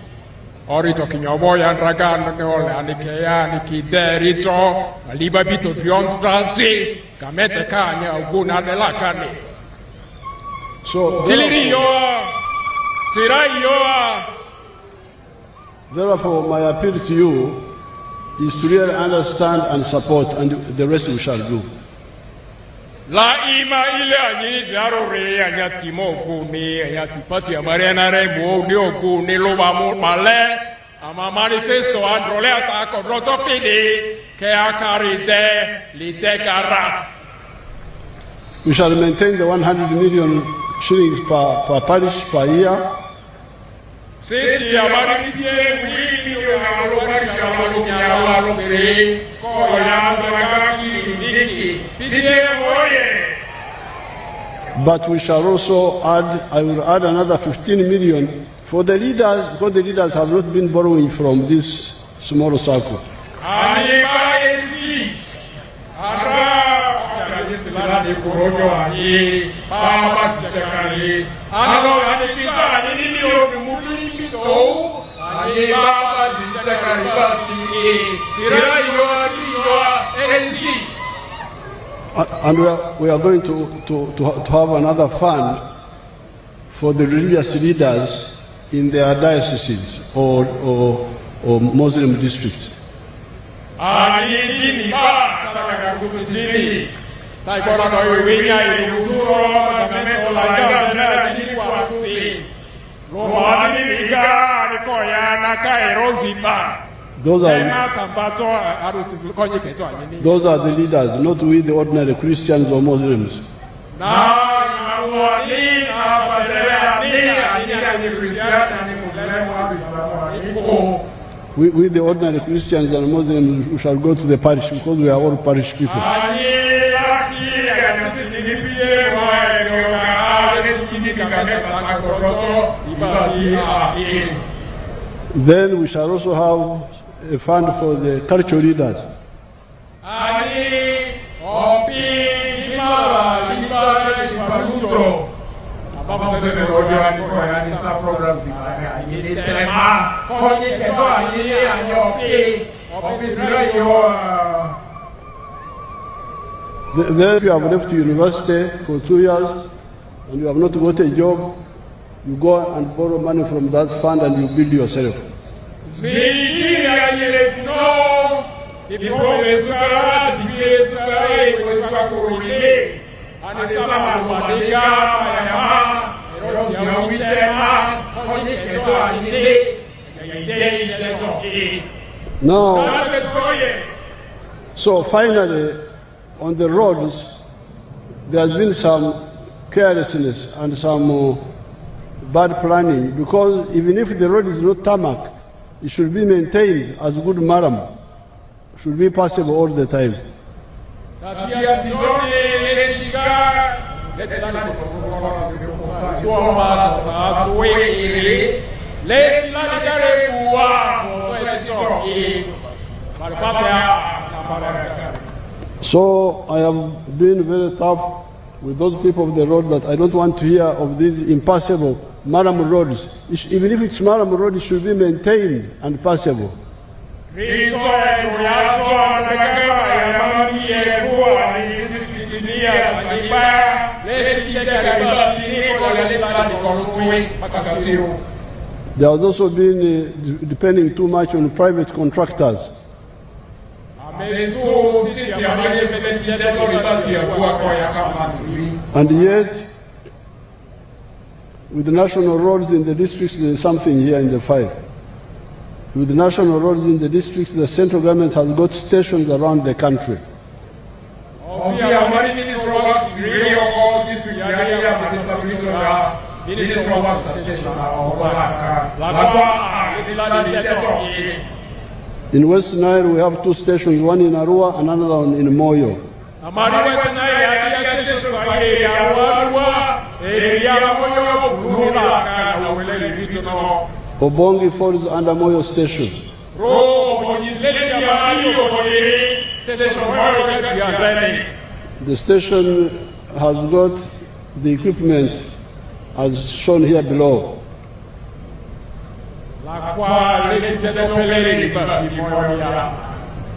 orito kinyobo yandraga ole anikeya nikiderito aliba bito beyond transi kamete kanya uguna de la kane. So therefore my appeal to you is to really understand and support, and the rest we shall do. La ima ile anyi jaro re anyati moku ni anyati pati amarena re mo ni oku ni lo ba mo male ama manifesto androle atako roto pidi ke akarite litekara. We shall maintain the 100 million shillings per parish per year. Senti amari pie wili aloka shamalo nyalo sere ko ya magaki niki pide moye. But we shall also add, I will add another 15 million for the leaders, because the leaders have not been borrowing from this small circle. And we are going to have another fund for the religious leaders in their dioceses or Muslim districts. Those are the leaders, not we the ordinary Christians or Muslims. We the ordinary Christians and Muslims, we shall go to the parish because we are all parish people. Then we shall also have a fund for the cultural leaders. Then if you have left university for 2 years and you have not got a job, you go and borrow money from that fund and you build yourself. Now, so finally, on the roads, there has been some carelessness and some bad planning, because even if the road is not tarmac, it should be maintained as good maram, should be passable all the time. So I have been very tough with those people of the road that I don't want to hear of these impassable maram roads. Even if it's maram road, it should be maintained and passable. There has also been depending too much on private contractors. And yet, with the national roads in the districts, there is something here in the file. With the national roads in the districts, the central government has got stations around the country. In West Nile, we have 2 stations, one in Arua and another one in Moyo. Amari Western Island station side ya wadwa area moyo kurula kana wele regional. Obongi falls under Moyo Station. The station has got the equipment as shown here below.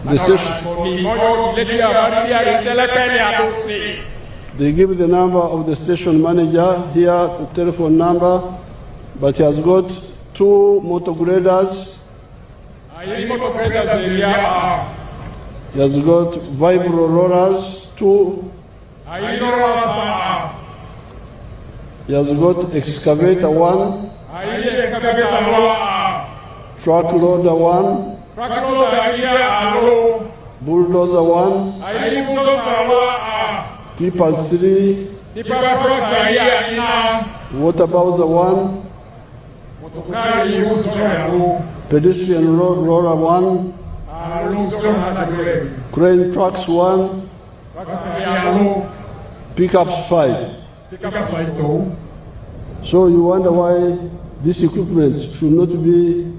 The station, they give the number of the station manager here, the telephone number, but he has got 2 motor graders. He has got vibro rollers, 2. He has got excavator 1, truck loader 1, bulldozer 1, tipper 3, water bowser 1, pedestrian roller 1, crane trucks 1, pickups 5. So you wonder why this equipment should not be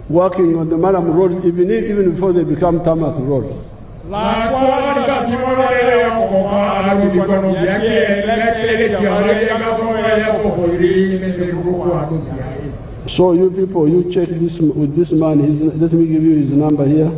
working on the Maram Road even before they become tarmac road. So you people, you check this with this man. Let me give you his number here.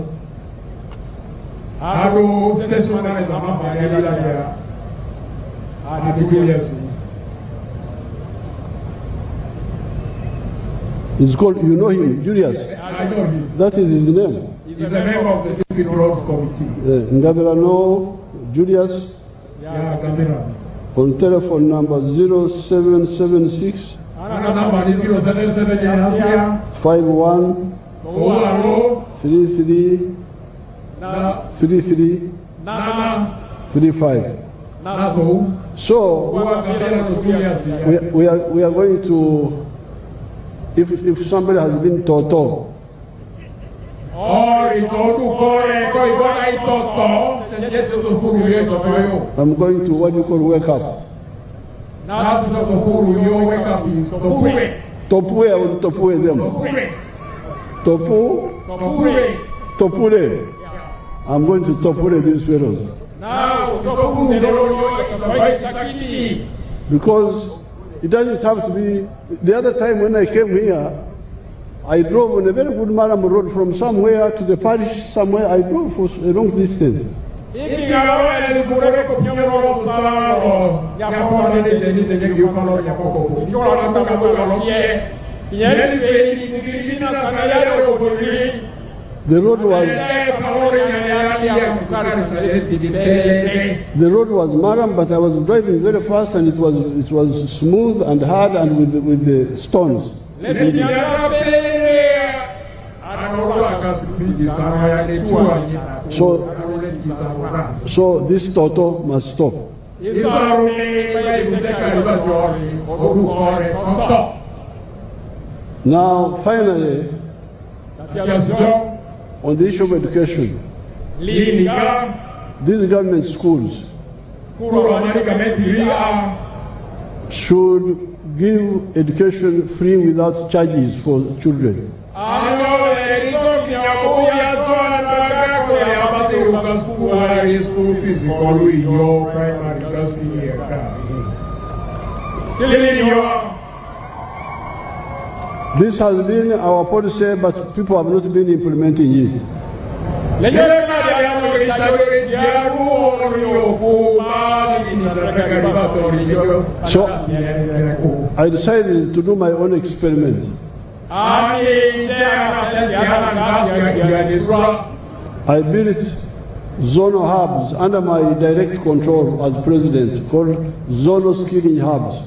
It's called, you know him, Julius? I know him. That is his name. He's a member of the Chief Roads Committee. Ngabela no, Julius? Yeah, Ngabela. On telephone number 0776 51 33 35. So we are going to, if somebody has been toto, I'm going to what you call wake up. Topue or topue them. Topure. I'm going to topure these fellows. Because it doesn't have to be. The other time when I came here, I drove on a very good Maram road from somewhere to the parish somewhere. I drove for a long distance. The road was Maram, but I was driving very fast, and it was smooth and hard and with the stones. So this Toto must stop. Now, finally, on the issue of education, these government schools should give education free without charges for children. This has been our policy, but people have not been implementing it. So I decided to do my own experiment. I built zonal hubs under my direct control as president, called zonal skilling hubs.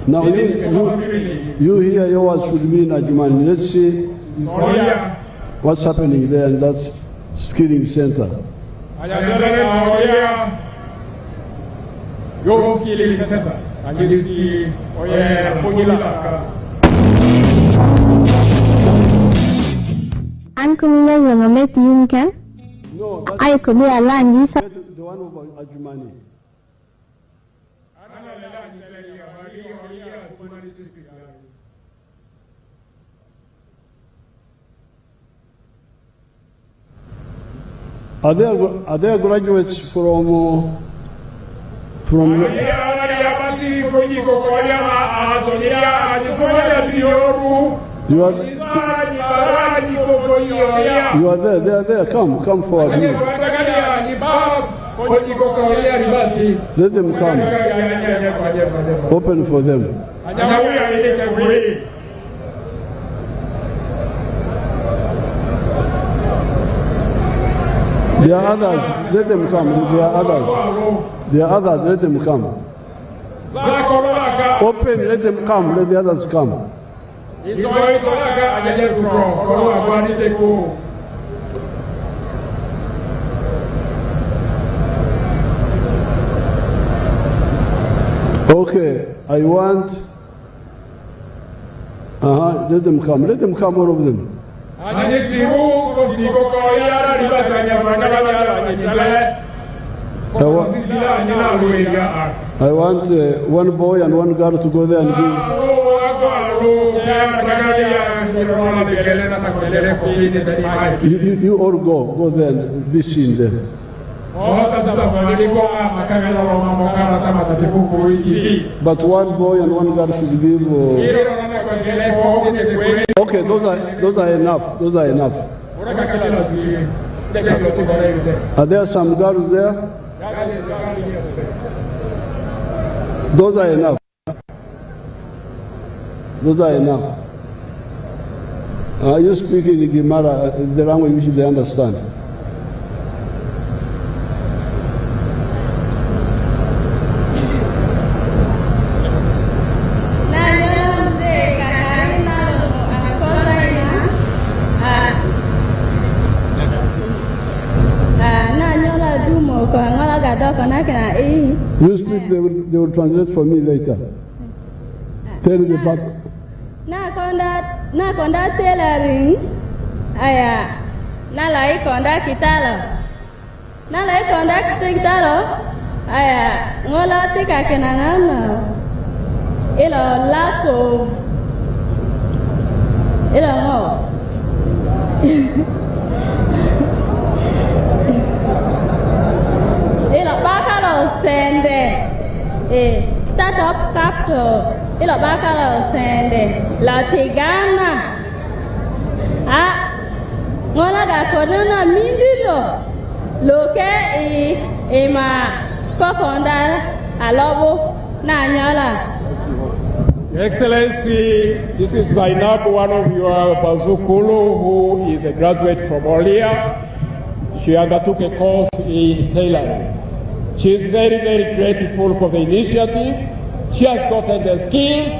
Now you hear yours should be in Ajumani. Let's see what's happening there in that skilling center. Your skilling center. An kuma mai mamaki yin kan? No, Ai kuma ya lanji sa. the one of Ajumani. Are there graduates from You are there, they are there. Come forward. Let them come. Open for them. There are others, let them come. There are others, let them come. Open, let them come, let the others come. Okay, I want, let them come, all of them. I want one boy and one girl to go there and give. You all go there and be seen there. But one boy and one girl should give. Okay, those are enough. Are there some girls there? Those are enough. You speak in Gimara, the language which they understand. You speak, they will translate for me later. Tell the back. Na konda tailoring, aya, na lai konda kitalo, aya, ngola tika kenanana, ilo lako, ilo ngo. Ilo bakalo sende, startup capital, ilo bakalo sende, la tigana, ngola ga kodona mindilo, loke ima kokonda alobo na nyola. Your Excellency, this is Zainab, one of your Bazukulu, who is a graduate from Olia. She undertook a course in tailoring. She is very, very grateful for the initiative. She has gotten the skills.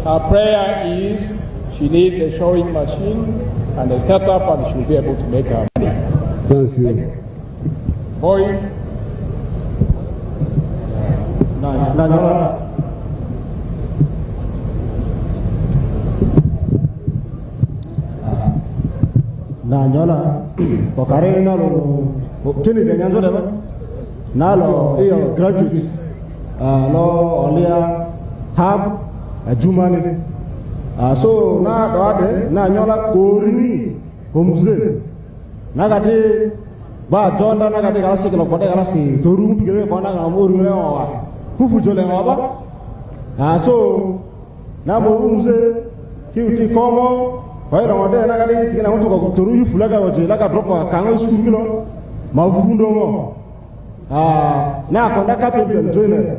Her prayer is she needs a sewing machine and a startup, and she will be able to make her money. Thank you. Boy. Nanyola, pokare nalo, kini denganzo deba, nalo iyo graduate, lo olia hab Jumani, so na doade nanyola korini komze, nagati ba jonda nagati kalasi kilo kote kalasi toru pigere kona ngamuru ngre owa, kufu jole ngaba, so na mumze kiuti komo. Why don't I get it? I want to go to you like a proper canal school. Mavundo. Now conduct captain joiner.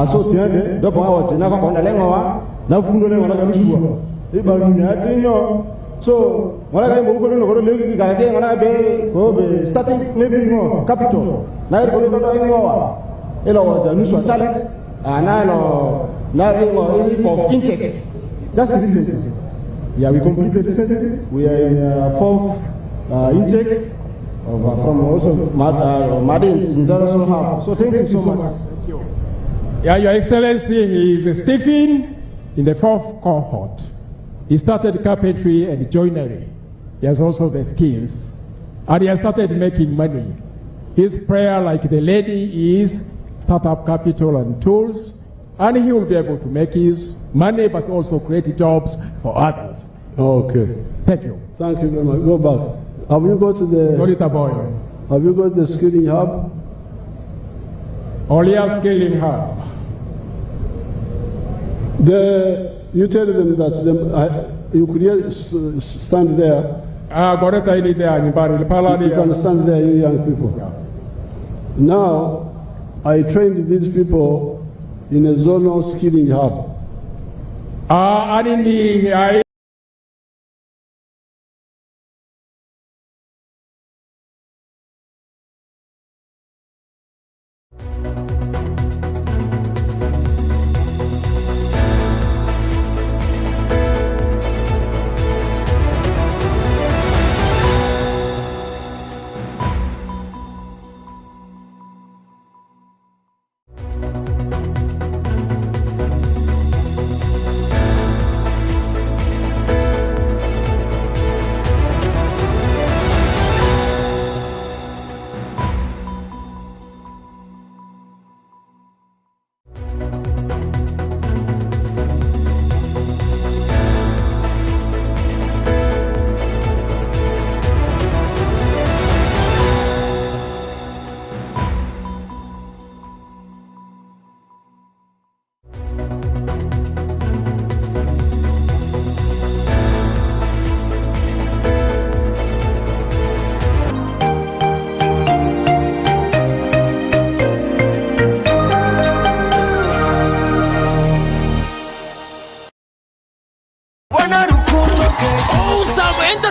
So Tiende, the power to never on the Lengoa, Navundo on a Sua. So, what I am going to make again when I be starting maybe more capital. Now, Janusua talent, and I know nothing of intake. That's the reason. Yeah, we completed recently. We are in fourth intake from also Madi International Hub. So thank you so much. Thank you. Yeah, Your Excellency, he is Stephen in the fourth cohort. He started carpentry and joinery. he has also the skills. And he has started making money. His prayer, like the lady, is startup capital and tools, and he will be able to make his money, but also create jobs for others. Okay. Thank you. Thank you very much. Go back. Have you got to the... Have you got the skilling hub? Olia skilling hub. You tell them that you could stand there. You can stand there, you young people. Yeah. Now, I trained these people in a zonal skilling hub.